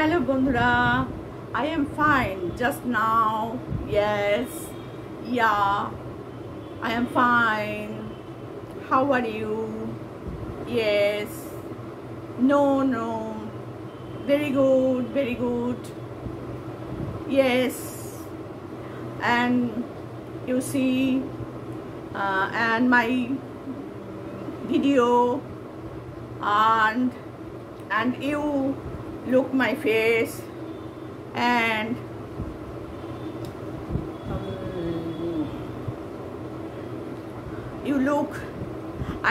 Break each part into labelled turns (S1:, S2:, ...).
S1: Hello বন্ধুরা, I am fine just now. Yes, yeah, I am fine. How are you? Yes, no, very good. Yes, and you see, and my video, and you look my face, and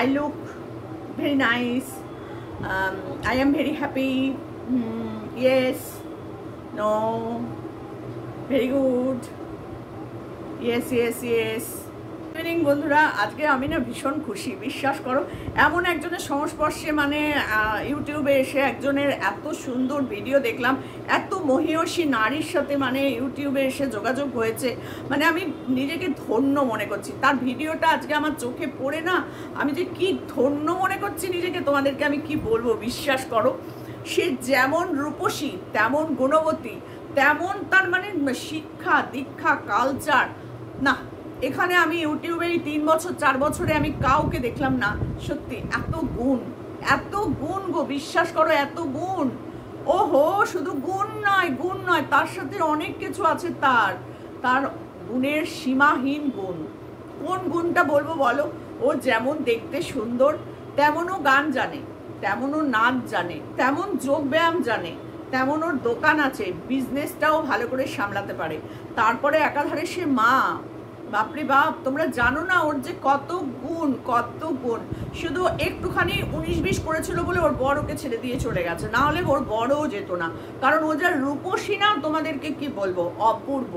S1: I look very nice. I am very happy. Yes, no, very good. Yes. Evening বন্ধুরা, আজকে আমি না ভীষণ খুশি, বিশ্বাস করো। এমন একজনের সংস্পর্শে মানে ইউটিউবে এসে একজনের এত সুন্দর ভিডিও দেখলাম, এত মহিয়সী নারীর সাথে মানে ইউটিউবে এসে যোগাযোগ হয়েছে, মানে আমি নিজেকে ধন্য মনে করছি। তার ভিডিওটা আজকে আমার চোখে পড়ে না, আমি যে কি ধন্য মনে করছি নিজেকে, তোমাদেরকে আমি কি বলবো, বিশ্বাস করো। সে যেমন রূপসী, তেমন গুণবতী, তেমন তার মানে শিক্ষা দীক্ষা কালচার না। এখানে আমি ইউটিউবে 3 বছর 4 বছরে আমি কাউকে দেখলাম না সত্যি এত গুণ গো, বিশ্বাস করো, এত গুণ। ওহো, শুধু গুণ নয়, তার সাথে অনেক কিছু আছে। তার গুণের সীমাহীন গুণ। কোন গুণটা বলবো বলো? ও যেমন দেখতে সুন্দর, তেমনও গান জানে, তেমনও নাচ জানে, তেমন যোগ ব্যায়াম জানে, তেমন ওর দোকান আছে, বিজনেসটাও ভালো করে সামলাতে পারে। তারপরে একাধারে সে মা। বাপরে বাপ, তোমরা জানো না ওর যে কত গুণ। শুধু একটুখানি 19-20 করেছিল বলে ওর বড়কে ছেড়ে দিয়ে চলে গেছে, না হলে ওর বড়ও যেত না। কারণ ও যা রূপসী না, তোমাদেরকে কি বলবো, অপূর্ব।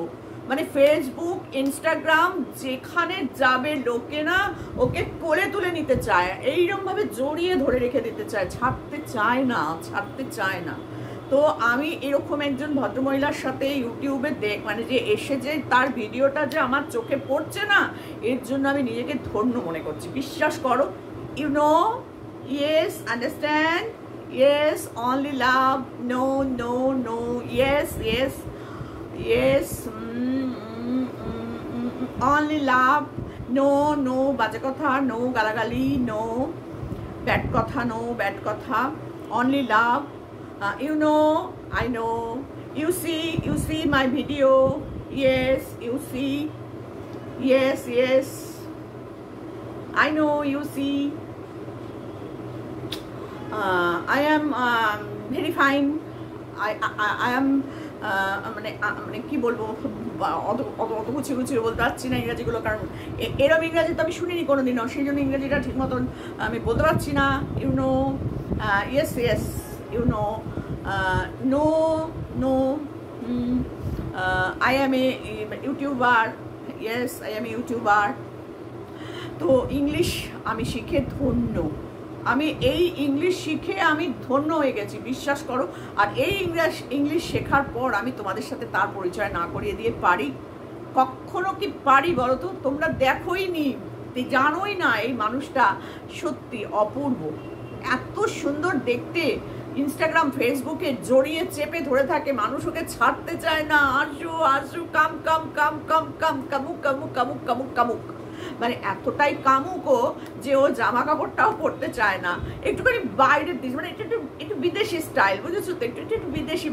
S1: মানে ফেসবুক, ইনস্টাগ্রাম যেখানে যাবে লোকে না ওকে কোলে তুলে নিতে চায়, এইরকম ভাবে জড়িয়ে ধরে রেখে দিতে চায়, ছাড়তে চায় না। তো আমি এরকম একজন ভদ্রমহিলার সাথে ইউটিউবে মানে যে এসে যে তার ভিডিওটা যে আমার চোখে পড়ছে না, এর জন্য আমি নিজেকে ধন্য মনে করছি, বিশ্বাস করো। You know, yes, understand, yes, only love, no, yes, only love, no বাজে কথা, নো গালাগালি, নো ব্যাড কথা, only love. You know, I know. You see my video. Yes, you see. Yes. I know you see. I am very fine. I am মানে কি বলবো, অত গুছিয়ে বলতে পারছি না ইংরাজিগুলো, কারণ এরম ইংরাজি তো আমি শুনিনি কোনোদিনও, সেই জন্য ইংরাজিটা ঠিক মতন আমি বলতে পারছি না। You know, yes. You know, no, I am a YouTuber. Yes, I am a YouTuber. তো ইংলিশ আমি শিখে ধন্য, আমি এই ইংলিশ শিখে আমি ধন্য হয়ে গেছি, বিশ্বাস করো। আর এই ইংলিশ শেখার পর আমি তোমাদের সাথে তার পরিচয় না করিয়ে দিয়ে পারি? কখনো কি পারি বলো তো? তোমরা দেখোই নি, জানোই না এই মানুষটা সত্যি অপূর্ব, এত সুন্দর দেখতে। ইনস্টাগ্রাম ফেসবুকে জড়িয়ে চেপে ধরে থাকে, মানুষ ওকে ছাড়তে চায় না। আসু কামুক, মানে এতটাই কামুকও যে ও জামা কাপড়টাও পরতে চায় না, একটুখানি বাইরের দিক, মানে একটু বিদেশি স্টাইল, বুঝেছো তো, একটু বিদেশি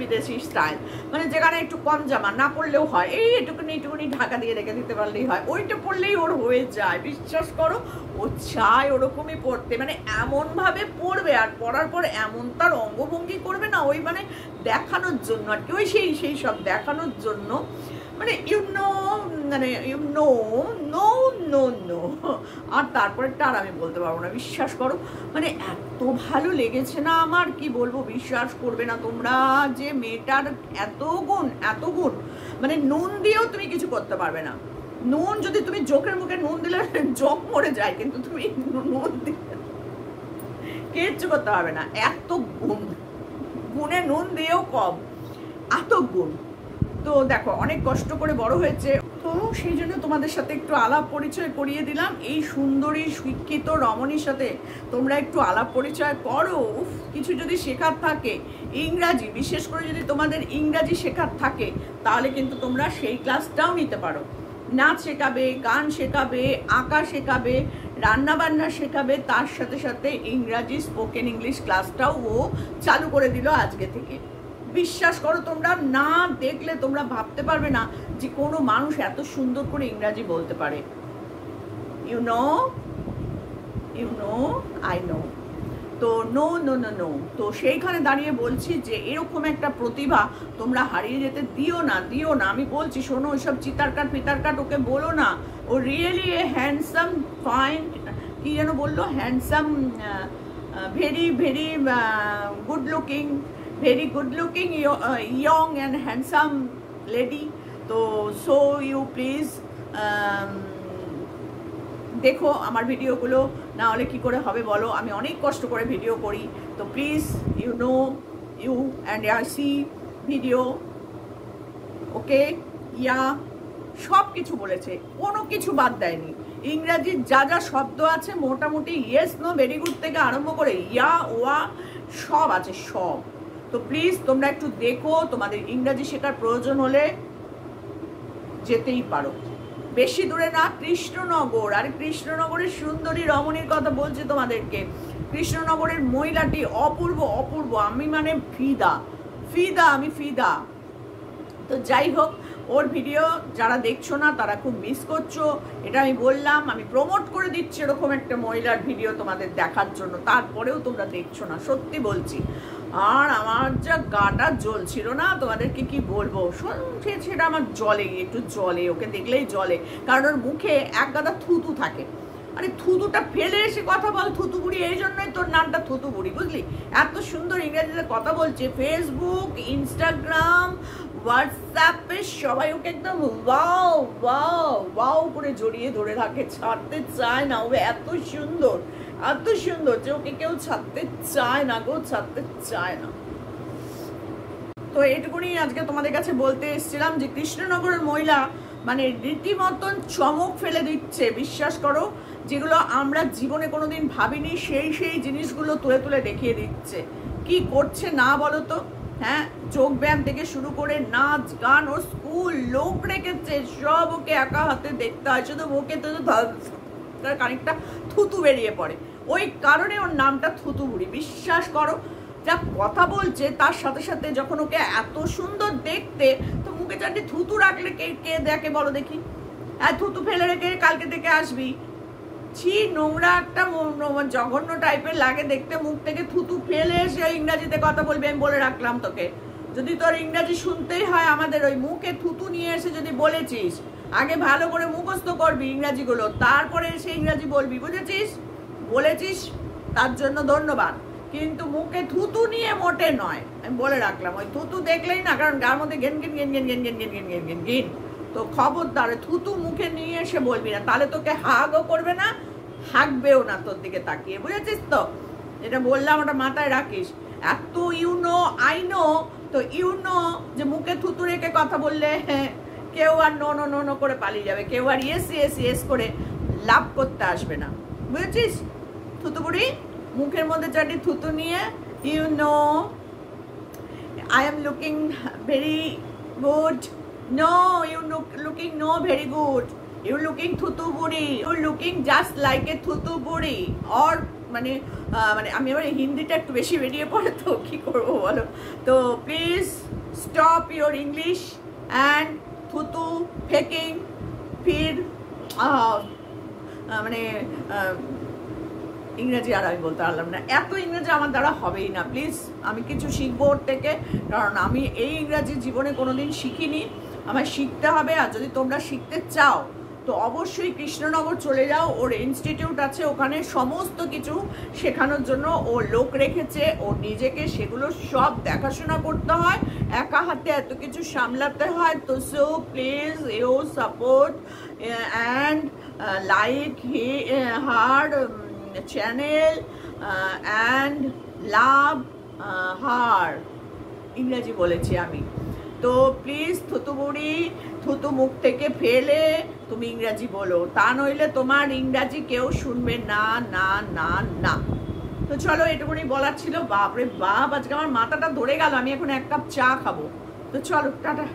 S1: স্টাইল, মানে যেখানে একটু কম জামা না পরলেও হয়, এই একটুখানি ঢাকা দিয়ে রেখে দিতে পারলেই হয়, ওইটা পরলেই ওর হয়ে যায়। বিশ্বাস করো, ও চায় ওরকমই পড়তে, মানে এমন ভাবে পড়বে, আর পড়ার পর এমন তার অঙ্গভঙ্গি করবে না, ওই মানে দেখানোর জন্য আর কি, ওই সেই সব দেখানোর জন্য, মানে ইউ নো, আর তারপরেরটা আর আমি বলতে পারবো না, বিশ্বাস করো। মানে এত ভালো লেগেছে না আমার, কি বলবো, বিশ্বাস করবে না তোমরা যে মেয়েটার এত গুণ, মানে নুন দিয়েও তুমি কিছু করতে পারবে না। নুন যদি তুমি জোকের মুখে নুন দিলে জোক মরে যায়, কিন্তু তুমি নুন দিলে কিচ্ছু করতে পারবে না। এত গুণে নুন দিয়েও কম, এত গুণ। তো দেখো, অনেক কষ্ট করে বড় হয়েছে, তো সেই জন্য তোমাদের সাথে একটু আলাপ পরিচয় করিয়ে দিলাম। এই সুন্দরী শিক্ষিত রমণীর সাথে তোমরা একটু আলাপ পরিচয় করো। কিছু যদি শেখার থাকে ইংরাজি, বিশেষ করে যদি তোমাদের ইংরাজি শেখার থাকে, তাহলে কিন্তু তোমরা সেই ক্লাসটাও নিতে পারো। নাচ শেখাবে, গান শেখাবে, আঁকা শেখাবে, রান্নাবান্না শেখাবে, তার সাথে সাথে ইংরাজি স্পোকেন ইংলিশ ক্লাসটাও ও চালু করে দিল আজকে থেকে। বিশ্বাস করো, তোমরা না দেখলে তোমরা ভাবতে পারবে না যে কোনো মানুষ এত সুন্দর করে ইংরাজি বলতে পারে। You know I know. তো নো নো নো নো, তো সেইখানে দাঁড়িয়ে বলছি যে এরকম একটা প্রতিভা তোমরা হারিয়ে যেতে দিও না। আমি বলছি, শোনো, ওইসব চিতারকাট পিতারকাট ওকে বলো না। ও রিয়েলি এ হ্যান্ডসাম, ফাইন, কি যেন বললো, handsome, very very good looking, very good looking, young and handsome lady. তো so you please দেখো আমার ভিডিওগুলো, না হলে কি করে হবে বলো? আমি অনেক কষ্ট করে ভিডিও করি। তো please you and I see video, ওকে? সব কিছু বলেছে, কোনো কিছু বাদ দেয়নি। ইংরাজির যা যা শব্দ আছে মোটামুটি ইয়েস নো ভেরি গুড থেকে আরম্ভ করে ওয়া সব আছে, সব। তো প্লিজ তোমরা একটু দেখো, তোমাদের ইংরাজি শেখার প্রয়োজন হলে যেতেই পারো। বেশি দূরে না, কৃষ্ণনগর। আর কৃষ্ণনগরের সুন্দরী রমণীর কথা বলছি তোমাদেরকে। কৃষ্ণনগরের মহিলাটি অপূর্ব অপূর্ব, আমি মানে আমি ফিদা। তো যাই হোক, ওর ভিডিও যারা দেখছো না তারা খুব মিস করছো, এটা আমি বললাম। আমি প্রমোট করে দিচ্ছি এরকম একটা মহিলার ভিডিও তোমাদের দেখার জন্য, তারপরেও তোমরা দেখছো না, সত্যি বলছি। আর আমার যা গাটা জ্বলছিল না, তোমাদেরকে কি বলবো, সেটা আমার জলে, একটু জলে, ওকে দেখলেই জলে। কারণ ওর মুখে এক গাদা থুতু থাকে। আরে থুতুটা ফেলে এসে কথা বল, থুতুবুড়ি, এই জন্যই তোর নামটা থুতুবুড়ি, বুঝলি? এত সুন্দর ইংরেজিতে কথা বলছে, ফেসবুক, ইনস্টাগ্রাম, হোয়াটসঅ্যাপে সবাই ওকে একদম ওয়াও করে জড়িয়ে ধরে রাখে, ছাড়তে চায় না। ও এত সুন্দর যে ওকে কেউ ছাড়তে চায় না গো, ছাড়তে চায় না। তো এটুকুনি আজকে তোমাদের কাছে বলতে এসেছিলাম যে কৃষ্ণনগরের মহিলা মানে রীতিমতন চমক ফেলে দিচ্ছে, বিশ্বাস করো। যেগুলো আমরা জীবনে কোনোদিন ভাবিনি, সেই জিনিসগুলো তুলে দেখিয়ে দিচ্ছে। কি করছে না বলো তো? হ্যাঁ, যোগ ব্যায়াম থেকে শুরু করে নাচ গান, ও স্কুল লোক রেখেছে, সব ওকে একা হাতে দেখতে হয়। শুধু ওকে তো খানিকটা থুতু বেরিয়ে পড়ে, ওই কারণে ওর নামটা থুতুবুড়ি। বিশ্বাস করো, যা কথা বলছে তার সাথে সাথে যখন ওকে এত সুন্দর দেখতে, তো মুখে চারটি থুতু রাখলে কে দেখে বলো দেখি? আর থুতু ফেলে রেখে কালকে থেকে আসবি, ছি, নোংরা একটা জঘন্য টাইপের লাগে দেখতে। মুখ থেকে থুতু ফেলে এসে ইংরাজিতে কথা বলবি, আমি বলে রাখলাম তোকে। যদি তোর ইংরাজি শুনতেই হয়, আমাদের ওই মুখে থুতু নিয়ে এসে যদি বলেছিস, আগে ভালো করে মুখস্থ করবি ইংরাজিগুলো, তারপরে এসে ইংরাজি বলবি, বুঝেছিস? বলেছিস, তার জন্য ধন্যবাদ। কিন্তু মুখে থুতু নিয়ে মোটে নয়, আমি বলে রাখলাম। ওই থুতু দেখলেই না, কারণ গার মধ্যে গেন। তো খবরদার থুতু মুখে নিয়ে এসে বলবি না, তাহলে তোকে হাগও করবে না, হাঁকবেও না তোর দিকে তাকিয়ে, বুঝেছিস তো? যেটা বললাম ওটা মাথায় রাখিস। এত আই নো, তো যে মুখে থুতু রেখে কথা বললে কেউ আর নো করে পালিয়ে যাবে, কেউ আর ইয়েস করে লাভ করতে আসবে না, বুঝেছিস? থুতুবুড়ি, মুখের মধ্যে চারটি থুতু নিয়ে I am looking very good. No, you looking no very good. You looking থুতুবুড়ি. You looking just like a থুতুবুড়ি. Or মানে আমি এবার হিন্দিটা একটু বেশি বেরিয়ে পড়ে, তো কি করবো বলো? তো please stop your English and থুতু ফেকিং ফির মানে ইংরেজি আর আমি বলতে পারলাম না, এত ইংরেজি আমার দ্বারা হবেই না। প্লিজ, আমি কিছু শিখবো ওর থেকে, কারণ আমি এই ইংরাজি জীবনে কোনোদিন শিখিনি, আমায় শিখতে হবে। আর যদি তোমরা শিখতে চাও তো অবশ্যই কৃষ্ণনগর চলে যাও, ওর ইনস্টিটিউট আছে, ওখানে সমস্ত কিছু শেখানোর জন্য ও লোক রেখেছে। ও নিজেকে সেগুলো সব দেখাশোনা করতে হয়, একা হাতে এত কিছু সামলাতে হয়। তো so please you support and like her channel and love her, ইংরেজি বলেছি আমি। তো প্লিজ থুতুবুড়ি, থুতু মুখ থেকে ফেলে তুমি ইংরাজি বলো, তা নইলে তোমার ইংরাজি কেউ শুনবে না না না না। তো চলো এটুকুনি বলার ছিল। বাপরে বাপ, আজকে আমার মাথাটা ধরে গেল, আমি এখন 1 কাপ চা খাবো। তো চলো, টাটা।